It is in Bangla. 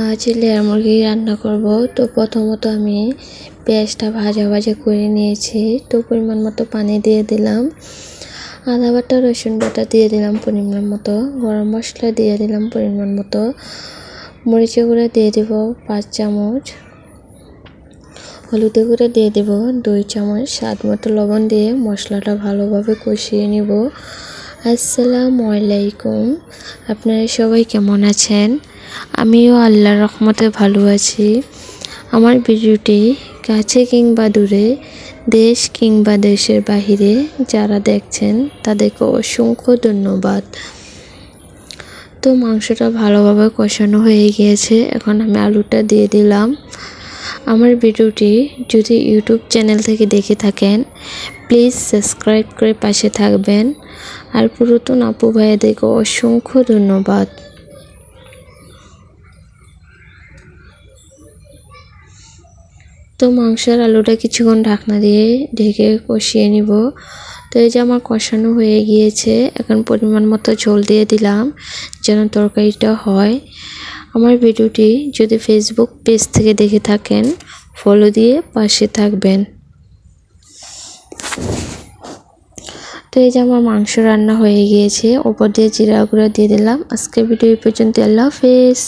আজ লেয়ার মুরগি রান্না করব। তো প্রথমত আমি পেঁয়াজটা ভাজা করে নিয়েছি। তো পরিমাণ মতো পানি দিয়ে দিলাম, আদা বাটা রসুন বাটা দিয়ে দিলাম পরিমাণ মতো, গরম মশলা দিয়ে দিলাম পরিমাণ মতো, মরিচের গুঁড়া দিয়ে দেব 5 চামচ, হলুদের গুঁড়া দিয়ে দেব 2 চামচ, স্বাদ মতো লবণ দিয়ে মশলাটা ভালোভাবে কষিয়ে নিব। আসসালামু আলাইকুম, আপনারা সবাই কেমন আছেন? আমিও আল্লাহর রহমতে ভালো আছি। আমার ভিডিওটি কাছে কিংবা দূরে, দেশ কিংবা দেশের বাহিরে যারা দেখছেন তাদেরকে অসংখ্য ধন্যবাদ। তো মাংসটা ভালোভাবে কষানো হয়ে গিয়েছে, এখন আমি আলুটা দিয়ে দিলাম। আমার ভিডিওটি যদি ইউটিউব চ্যানেল থেকে দেখে থাকেন প্লিজ সাবস্ক্রাইব করে পাশে থাকবেন। আর পুরাতন আপু ভাইয়াদেরকে অসংখ্য ধন্যবাদ। তো মাংসের আলুটা কিছুক্ষণ ঢাকনা দিয়ে ঢেকে কষিয়ে নিব। তো এই যে আমার কষানো হয়ে গিয়েছে, এখন পরিমাণ মতো ঝোল দিয়ে দিলাম যেন তরকারিটা হয়। আমার ভিডিওটি যদি ফেসবুক পেজ থেকে দেখে থাকেন ফলো দিয়ে পাশে থাকবেন। তো এই যে আমার মাংস রান্না হয়ে গিয়েছে, ওপর দিয়ে জিরা গুঁড়া দিয়ে দিলাম। আজকের ভিডিও এই পর্যন্ত, আল্লাহ হাফেজ।